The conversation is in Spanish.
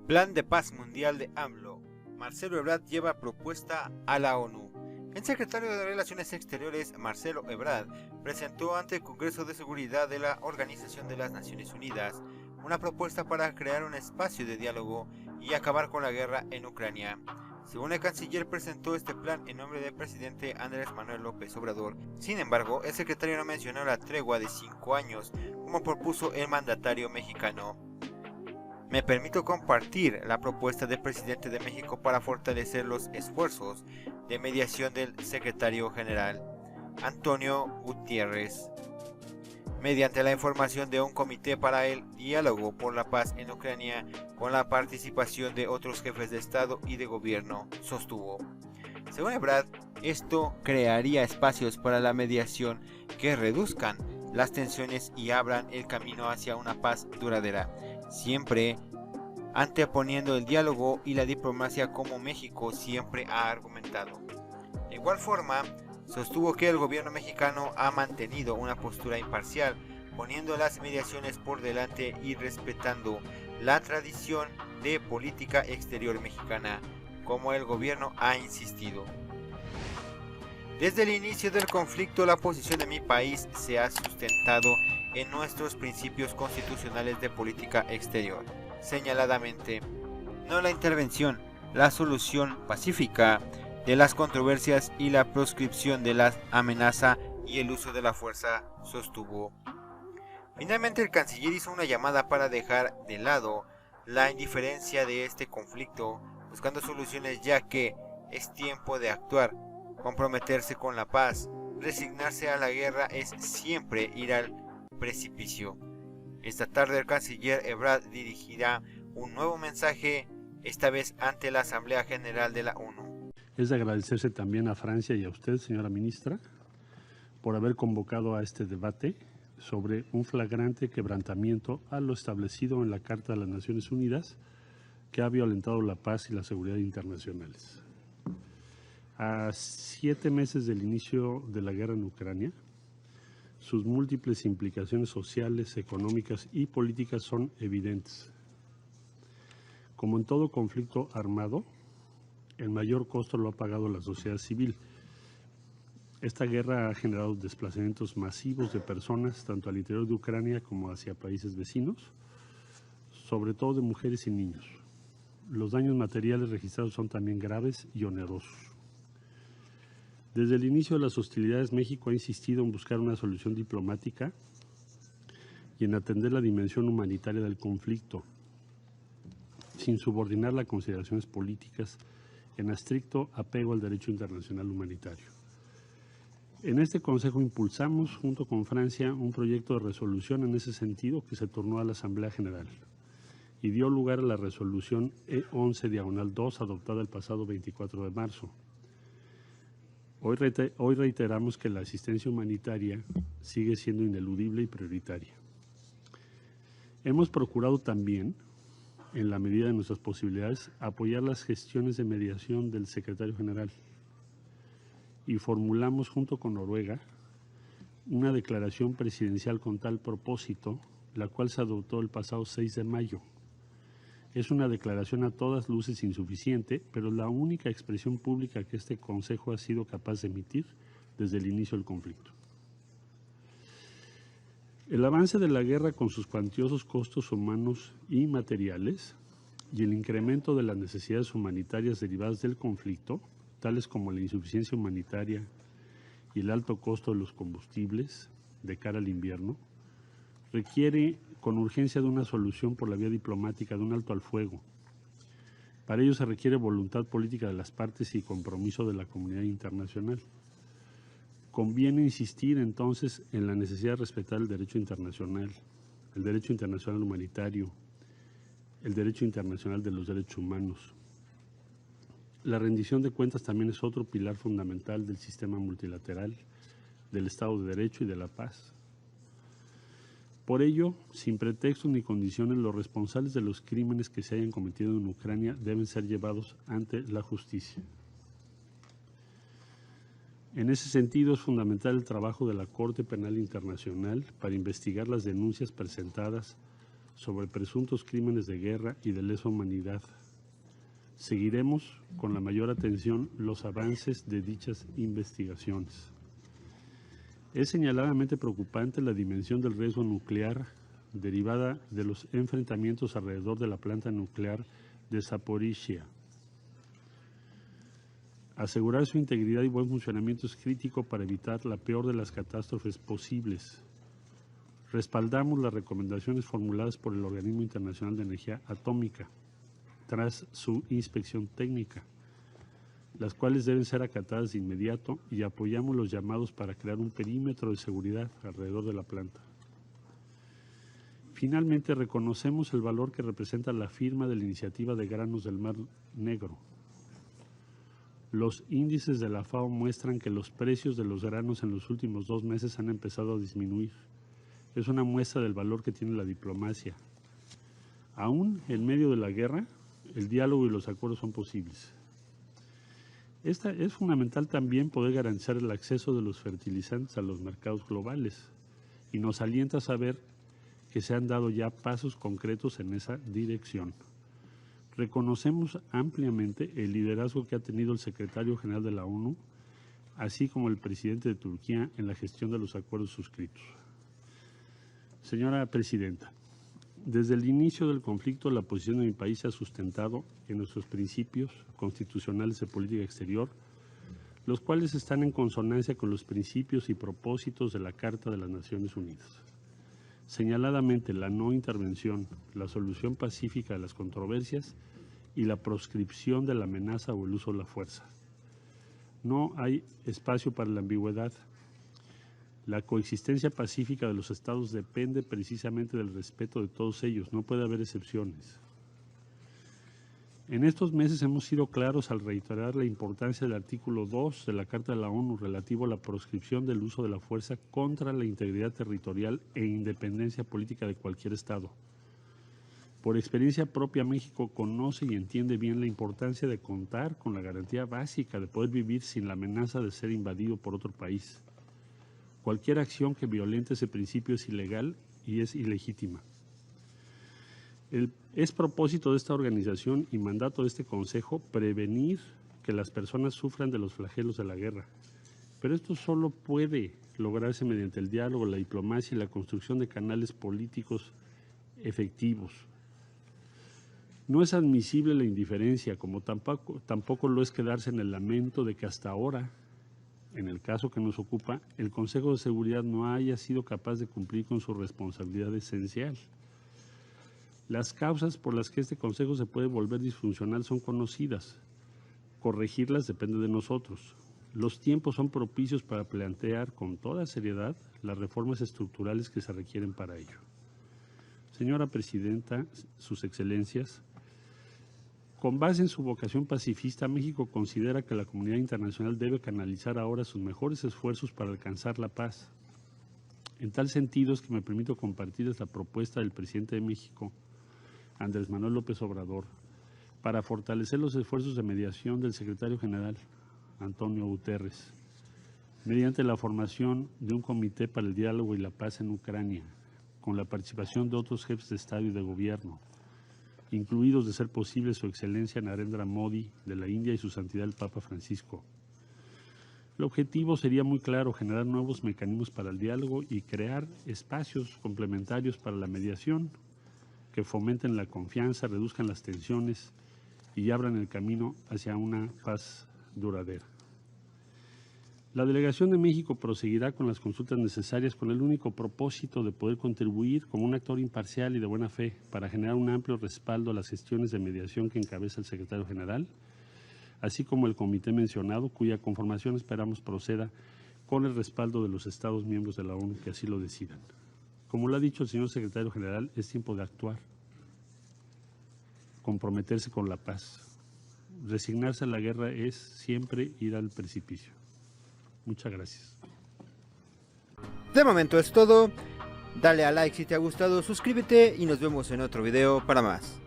Plan de Paz Mundial de AMLO. Marcelo Ebrard lleva propuesta a la ONU. El secretario de Relaciones Exteriores, Marcelo Ebrard, presentó ante el Congreso de Seguridad de la Organización de las Naciones Unidas una propuesta para crear un espacio de diálogo y acabar con la guerra en Ucrania. Según el canciller, presentó este plan en nombre del presidente Andrés Manuel López Obrador. Sin embargo, el secretario no mencionó la tregua de 5 años, como propuso el mandatario mexicano. Me permito compartir la propuesta del presidente de México para fortalecer los esfuerzos de mediación del secretario general, Antonio Gutiérrez, mediante la información de un comité para el diálogo por la paz en Ucrania con la participación de otros jefes de Estado y de gobierno, sostuvo. Según Ebrard, esto crearía espacios para la mediación que reduzcan las tensiones y abran el camino hacia una paz duradera, siempre anteponiendo el diálogo y la diplomacia como México siempre ha argumentado. De igual forma, sostuvo que el gobierno mexicano ha mantenido una postura imparcial, poniendo las mediaciones por delante y respetando la tradición de política exterior mexicana, como el gobierno ha insistido. Desde el inicio del conflicto, la posición de mi país se ha sustentado en nuestros principios constitucionales de política exterior, señaladamente, no la intervención, la solución pacífica de las controversias y la proscripción de la amenaza y el uso de la fuerza, sostuvo. Finalmente, el canciller hizo una llamada para dejar de lado la indiferencia de este conflicto, buscando soluciones, ya que es tiempo de actuar. Comprometerse con la paz, resignarse a la guerra es siempre ir al precipicio. Esta tarde el canciller Ebrard dirigirá un nuevo mensaje, esta vez ante la Asamblea General de la ONU. Es de agradecerse también a Francia y a usted, señora ministra, por haber convocado a este debate sobre un flagrante quebrantamiento a lo establecido en la Carta de las Naciones Unidas, que ha violentado la paz y la seguridad internacionales. A 7 meses del inicio de la guerra en Ucrania, sus múltiples implicaciones sociales, económicas y políticas son evidentes. Como en todo conflicto armado, el mayor costo lo ha pagado la sociedad civil. Esta guerra ha generado desplazamientos masivos de personas, tanto al interior de Ucrania como hacia países vecinos, sobre todo de mujeres y niños. Los daños materiales registrados son también graves y onerosos. Desde el inicio de las hostilidades, México ha insistido en buscar una solución diplomática y en atender la dimensión humanitaria del conflicto, sin subordinarla a consideraciones políticas, en estricto apego al derecho internacional humanitario. En este Consejo impulsamos, junto con Francia, un proyecto de resolución en ese sentido que se turnó a la Asamblea General y dio lugar a la resolución E11-2 adoptada el pasado 24 de marzo. Hoy reiteramos que la asistencia humanitaria sigue siendo ineludible y prioritaria. Hemos procurado también, en la medida de nuestras posibilidades, apoyar las gestiones de mediación del secretario general y formulamos junto con Noruega una declaración presidencial con tal propósito, la cual se adoptó el pasado 6 de mayo. Es una declaración a todas luces insuficiente, pero la única expresión pública que este Consejo ha sido capaz de emitir desde el inicio del conflicto. El avance de la guerra con sus cuantiosos costos humanos y materiales y el incremento de las necesidades humanitarias derivadas del conflicto, tales como la insuficiencia humanitaria y el alto costo de los combustibles de cara al invierno, requiere con urgencia de una solución por la vía diplomática, de un alto al fuego. Para ello se requiere voluntad política de las partes y compromiso de la comunidad internacional. Conviene insistir entonces en la necesidad de respetar el derecho internacional humanitario, el derecho internacional de los derechos humanos. La rendición de cuentas también es otro pilar fundamental del sistema multilateral, del Estado de Derecho y de la paz. Por ello, sin pretextos ni condiciones, los responsables de los crímenes que se hayan cometido en Ucrania deben ser llevados ante la justicia. En ese sentido, es fundamental el trabajo de la Corte Penal Internacional para investigar las denuncias presentadas sobre presuntos crímenes de guerra y de lesa humanidad. Seguiremos con la mayor atención los avances de dichas investigaciones. Es señaladamente preocupante la dimensión del riesgo nuclear derivada de los enfrentamientos alrededor de la planta nuclear de Zaporizhia. Asegurar su integridad y buen funcionamiento es crítico para evitar la peor de las catástrofes posibles. Respaldamos las recomendaciones formuladas por el Organismo Internacional de Energía Atómica tras su inspección técnica, las cuales deben ser acatadas de inmediato, y apoyamos los llamados para crear un perímetro de seguridad alrededor de la planta. Finalmente, reconocemos el valor que representa la firma de la Iniciativa de Granos del Mar Negro. Los índices de la FAO muestran que los precios de los granos en los últimos 2 meses han empezado a disminuir. Es una muestra del valor que tiene la diplomacia. Aún en medio de la guerra, el diálogo y los acuerdos son posibles. Es fundamental también poder garantizar el acceso de los fertilizantes a los mercados globales, y nos alienta a saber que se han dado ya pasos concretos en esa dirección. Reconocemos ampliamente el liderazgo que ha tenido el secretario general de la ONU, así como el presidente de Turquía en la gestión de los acuerdos suscritos. Señora Presidenta, desde el inicio del conflicto, la posición de mi país se ha sustentado en nuestros principios constitucionales de política exterior, los cuales están en consonancia con los principios y propósitos de la Carta de las Naciones Unidas. Señaladamente, la no intervención, la solución pacífica de las controversias y la proscripción de la amenaza o el uso de la fuerza. No hay espacio para la ambigüedad. La coexistencia pacífica de los estados depende precisamente del respeto de todos ellos, no puede haber excepciones. En estos meses hemos sido claros al reiterar la importancia del artículo 2 de la Carta de la ONU relativo a la proscripción del uso de la fuerza contra la integridad territorial e independencia política de cualquier estado. Por experiencia propia, México conoce y entiende bien la importancia de contar con la garantía básica de poder vivir sin la amenaza de ser invadido por otro país. Cualquier acción que violente ese principio es ilegal y es ilegítima. Es propósito de esta organización y mandato de este Consejo prevenir que las personas sufran de los flagelos de la guerra. Pero esto solo puede lograrse mediante el diálogo, la diplomacia y la construcción de canales políticos efectivos. No es admisible la indiferencia, como tampoco lo es quedarse en el lamento de que hasta ahora, en el caso que nos ocupa, el Consejo de Seguridad no haya sido capaz de cumplir con su responsabilidad esencial. Las causas por las que este Consejo se puede volver disfuncional son conocidas. Corregirlas depende de nosotros. Los tiempos son propicios para plantear con toda seriedad las reformas estructurales que se requieren para ello. Señora Presidenta, Sus Excelencias, con base en su vocación pacifista, México considera que la comunidad internacional debe canalizar ahora sus mejores esfuerzos para alcanzar la paz. En tal sentido es que me permito compartir esta propuesta del presidente de México, Andrés Manuel López Obrador, para fortalecer los esfuerzos de mediación del secretario general, Antonio Guterres, mediante la formación de un comité para el diálogo y la paz en Ucrania, con la participación de otros jefes de Estado y de Gobierno, incluidos, de ser posible, Su Excelencia Narendra Modi de la India y Su Santidad el Papa Francisco. El objetivo sería muy claro: generar nuevos mecanismos para el diálogo y crear espacios complementarios para la mediación que fomenten la confianza, reduzcan las tensiones y abran el camino hacia una paz duradera. La delegación de México proseguirá con las consultas necesarias con el único propósito de poder contribuir como un actor imparcial y de buena fe para generar un amplio respaldo a las gestiones de mediación que encabeza el secretario general, así como el comité mencionado, cuya conformación esperamos proceda con el respaldo de los Estados miembros de la ONU que así lo decidan. Como lo ha dicho el señor secretario general, es tiempo de actuar, comprometerse con la paz. Resignarse a la guerra es siempre ir al precipicio. Muchas gracias. De momento es todo. Dale a like si te ha gustado, suscríbete y nos vemos en otro video para más.